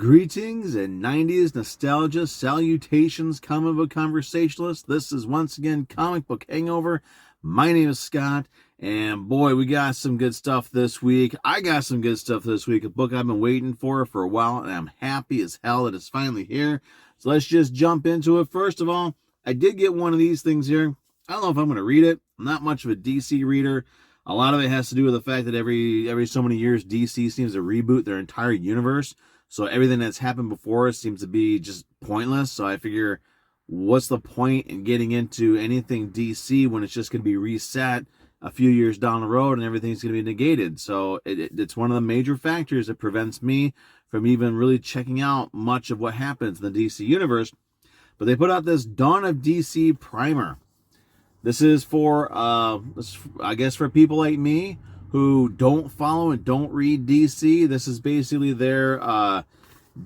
Greetings and 90s nostalgia, salutations, comic book conversationalists. This is once again Comic Book Hangover. My name is Scott, and boy, we got some good stuff this week. I got some good stuff this week, a book I've been waiting for a while, and I'm happy as hell that it's finally here. So let's just jump into it. First of all, I did get one of these things here. I don't know if I'm going to read it. I'm not much of a DC reader. A lot of it has to do with the fact that every so many years, DC seems to reboot their entire universe. So everything that's happened before seems to be just pointless. So I figure, what's the point in getting into anything DC when it's just going to be reset a few years down the road and everything's going to be negated? So it's one of the major factors that prevents me from even really checking out much of what happens in the DC universe. But they put out this Dawn of DC primer. This is for, I guess, for people like me who don't follow and don't read DC. This is basically their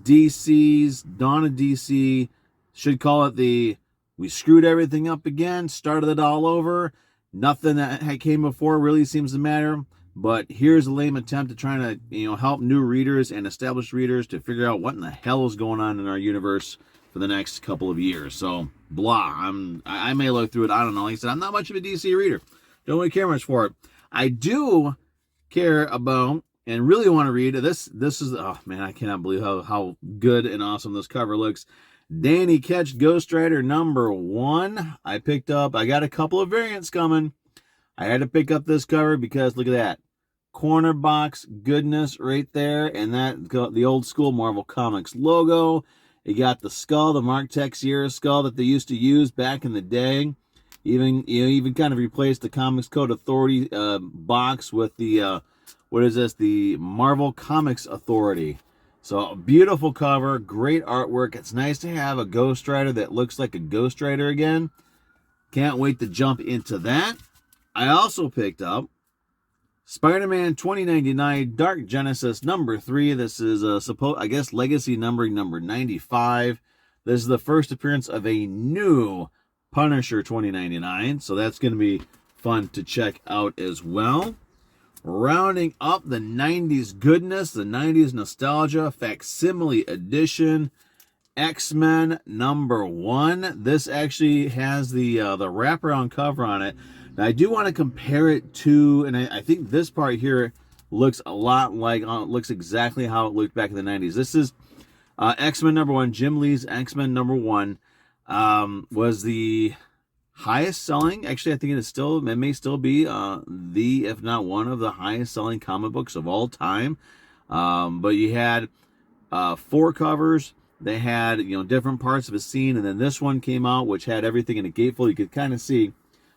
DC's Dawn of DC. Should call it the we screwed everything up again, started it all over. Nothing that came before really seems to matter. But here's a lame attempt at trying to help new readers and established readers to figure out what in the hell is going on in our universe for the next couple of years. So blah. I may look through it. I don't know. Like I said, I'm not much of a DC reader. Don't really care much for it. I do care about and really want to read this. This is, oh man, I cannot believe how good and awesome this cover looks. Danny Ketch Ghost Rider #1. I got a couple of variants coming. I had to pick up this cover because look at that. Corner box goodness right there. And that the old school Marvel Comics logo. You got the skull, the Mark Texiera skull that they used to use back in the day. Even kind of replaced the Comics Code Authority box with the what is this? The Marvel Comics Authority. So beautiful cover, great artwork. It's nice to have a Ghost Rider that looks like a Ghost Rider again. Can't wait to jump into that. I also picked up Spider-Man 2099 Dark Genesis #3. This is I guess legacy numbering number 95. This is the first appearance of a new Punisher 2099, so that's going to be fun to check out as well. Rounding up the 90s goodness, the 90s nostalgia, facsimile edition, X-Men #1. This actually has the wraparound cover on it. Now, I do want to compare it to, and I think this part here looks a lot like, looks exactly how it looked back in the 90s. This is X-Men #1, Jim Lee's X-Men #1. Was the highest selling, actually I think it may still be if not one of the highest selling comic books of all time. But you had 4 covers. They had different parts of a scene, and then this one came out which had everything in a gatefold. You could kind of see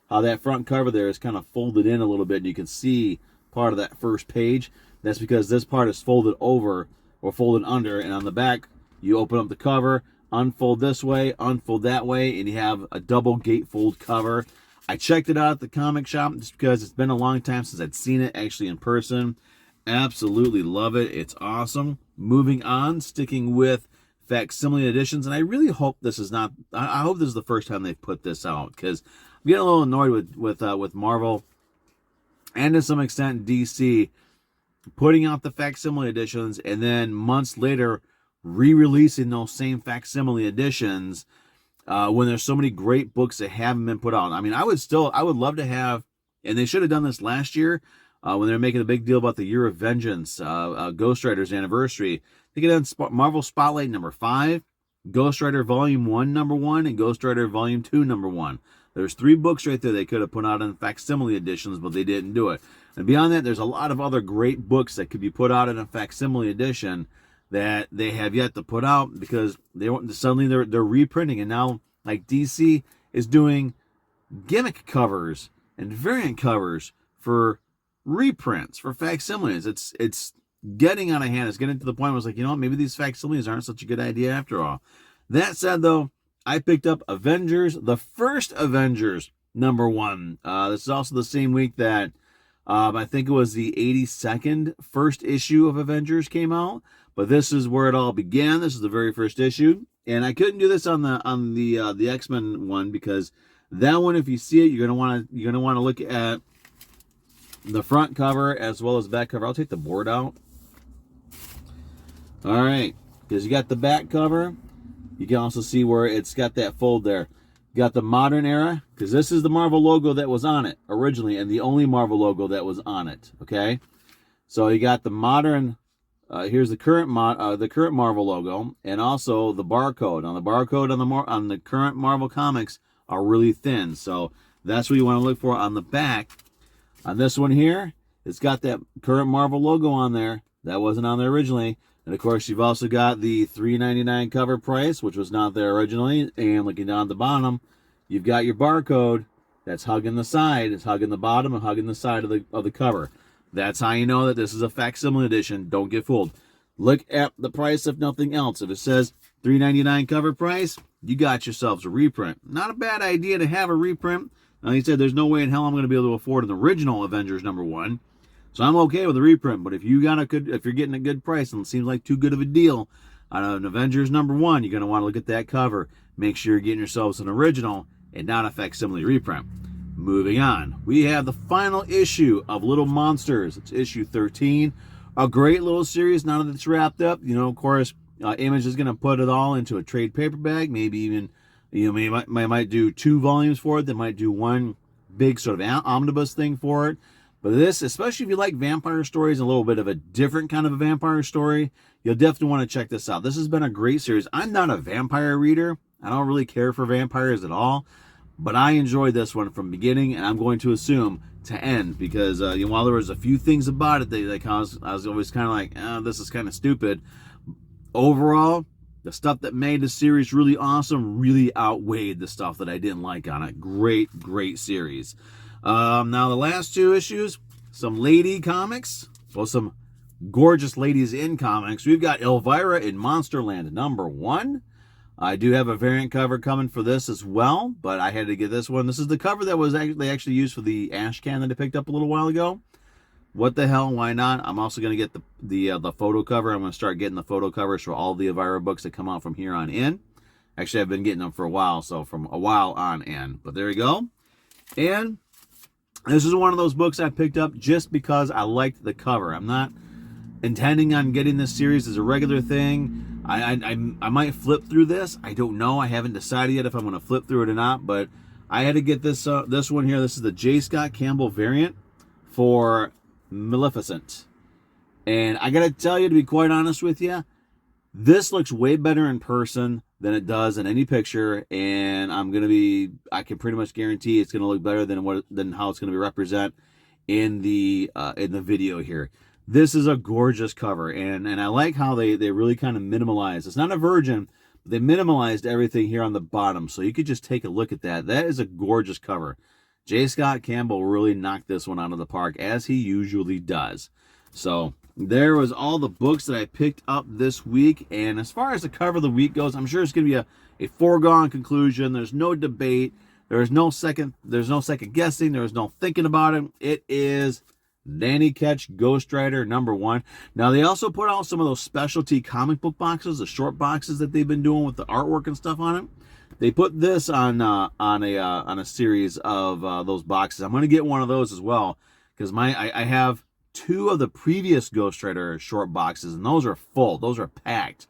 how that front cover there is kind of folded in a little bit, and you can see part of that first page. That's because this part is folded over or folded under, and on the back you open up the cover, unfold this way, unfold that way, and you have a double gatefold cover. I checked it out at the comic shop just because it's been a long time since I'd seen it actually in person. Absolutely love it. It's awesome. Moving on, sticking with facsimile editions, and I really hope this is not, I hope this is the first time they've put this out, because I'm getting a little annoyed with Marvel and to some extent DC putting out the facsimile editions and then months later re-releasing those same facsimile editions when there's so many great books that haven't been put out. I mean, I would love to have, and they should have done this last year when they were making a big deal about the Year of Vengeance, Ghost Rider's anniversary. They could have done Marvel Spotlight #5, Ghost Rider Volume 1 #1, and Ghost Rider Volume 2 #1. There's 3 books right there they could have put out in facsimile editions, but they didn't do it. And beyond that, there's a lot of other great books that could be put out in a facsimile edition that they have yet to put out because they're reprinting, and now like DC is doing gimmick covers and variant covers for reprints for facsimiles. It's getting out of hand. It's getting to the point where it's like, maybe these facsimiles aren't such a good idea after all. That said, though, I picked up Avengers, the first Avengers #1. This is also the same week that I think it was the 82nd first issue of Avengers came out. But this is where it all began. This is the very first issue, and I couldn't do this on the X-Men one because that one, if you see it, you're gonna want to look at the front cover as well as the back cover. I'll take the board out. All right, because you got the back cover. You can also see where it's got that fold there. You got the modern era, because this is the Marvel logo that was on it originally, and the only Marvel logo that was on it. Okay, so you got the modern. Here's the current Marvel logo, and also the barcode. On the barcode on the current Marvel comics are really thin, so that's what you want to look for on the back. On this one here, it's got that current Marvel logo on there. That wasn't on there originally. And of course, you've also got the $3.99 cover price, which was not there originally. And looking down at the bottom, you've got your barcode that's hugging the side. It's hugging the bottom and hugging the side of the cover. That's how you know that this is a facsimile edition. Don't get fooled. Look at the price if nothing else. If it says $3.99 cover price, you got yourselves a reprint. Not a bad idea to have a reprint. Like I said, there's no way in hell I'm going to be able to afford an original Avengers #1. So I'm okay with a reprint. But if you're getting a good price and it seems like too good of a deal on an Avengers #1, you're going to want to look at that cover. Make sure you're getting yourselves an original and not a facsimile reprint. Moving on, we have the final issue of Little Monsters. It's issue 13. A great little series. Now that it's wrapped up, of course, Image is going to put it all into a trade paperback. Maybe even, might do 2 volumes for it. They might do one big sort of omnibus thing for it. But this, especially if you like vampire stories, a little bit of a different kind of a vampire story, you'll definitely want to check this out. This has been a great series. I'm not a vampire reader. I don't really care for vampires at all. But I enjoyed this one from beginning, and I'm going to assume to end, because while there was a few things about it that I was always kind of like, this is kind of stupid. Overall, the stuff that made the series really awesome really outweighed the stuff that I didn't like on it. Great, great series. Now the last 2 issues, some lady comics, well, some gorgeous ladies in comics. We've got Elvira in Monsterland #1. I do have a variant cover coming for this as well, but I had to get this one. This is the cover that was they actually used for the ash can that I picked up a little while ago. What the hell? Why not? I'm also going to get the photo cover. I'm going to start getting the photo covers for all the Elvira books that come out from here on in. Actually, I've been getting them for a while, so from a while on in. But there you go. And this is one of those books I picked up just because I liked the cover. I'm not intending on getting this series as a regular thing. I might flip through this. I don't know. I haven't decided yet if I'm going to flip through it or not. But I had to get this one here. This is the J. Scott Campbell variant for Maleficent. And I got to tell you, to be quite honest with you, this looks way better in person than it does in any picture. And I can pretty much guarantee it's going to look better than how it's going to be represented in the video here. This is a gorgeous cover, and I like how they really kind of minimalize. It's not a virgin, but they minimalized everything here on the bottom, so you could just take a look at that. That is a gorgeous cover. J. Scott Campbell really knocked this one out of the park, as he usually does. So there was all the books that I picked up this week, and as far as the cover of the week goes, I'm sure it's going to be a foregone conclusion. There's no debate. There's no second guessing. There's no thinking about it. It is Danny Ketch Ghost Rider #1. Now they also put out some of those specialty comic book boxes, the short boxes that they've been doing with the artwork and stuff on it. They put this on a series of those boxes. I'm going to get one of those as well, because I have 2 of the previous Ghost Rider short boxes, and those are full. Those are packed.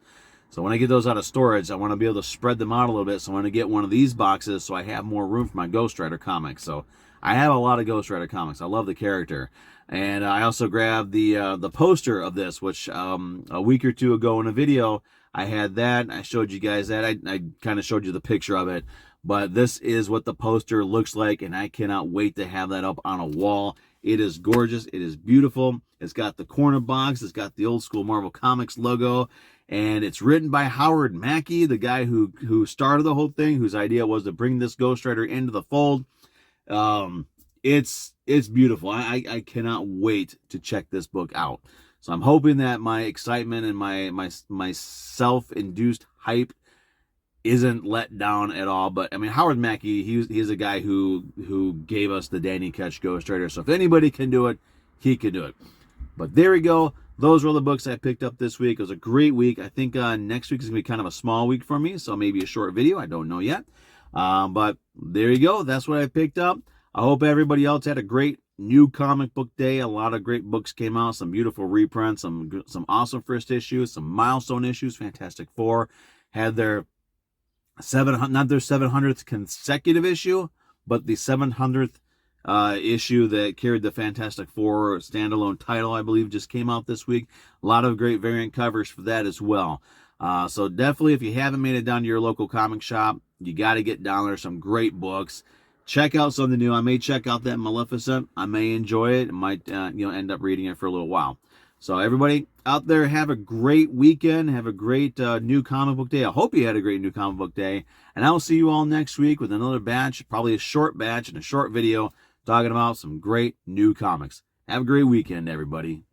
So when I get those out of storage, I want to be able to spread them out a little bit. So I'm going to get one of these boxes so I have more room for my Ghost Rider comics. So I have a lot of Ghost Rider comics. I love the character. And I also grabbed the poster of this, which a week or 2 ago in a video, I had that. I showed you guys that. I kind of showed you the picture of it. But this is what the poster looks like, and I cannot wait to have that up on a wall. It is gorgeous. It is beautiful. It's got the corner box. It's got the old school Marvel Comics logo. And it's written by Howard Mackie, the guy who started the whole thing, whose idea was to bring this Ghost Rider into the fold. It's beautiful. I cannot wait to check this book out. So I'm hoping that my excitement and my self-induced hype isn't let down at all. But I mean, Howard Mackie, he's a guy who gave us the Danny Ketch Ghost Rider. So if anybody can do it, he can do it. But there we go. Those were the books I picked up this week. It was a great week. I think next week is going to be kind of a small week for me, so maybe a short video. I don't know yet. But there you go. That's what I picked up. I hope everybody else had a great new comic book day. A lot of great books came out, some beautiful reprints, some awesome first issues, some milestone issues. Fantastic Four had their not their 700th consecutive issue, but the 700th issue that carried the Fantastic Four standalone title, I believe, just came out this week. A lot of great variant covers for that as well. So definitely, if you haven't made it down to your local comic shop, you got to get down there. Some great books. Check out something new. I may check out that Maleficent. I may enjoy it. I might end up reading it for a little while. So everybody out there, have a great weekend. Have a great new comic book day. I hope you had a great new comic book day. And I will see you all next week with another batch, probably a short batch and a short video talking about some great new comics. Have a great weekend, everybody.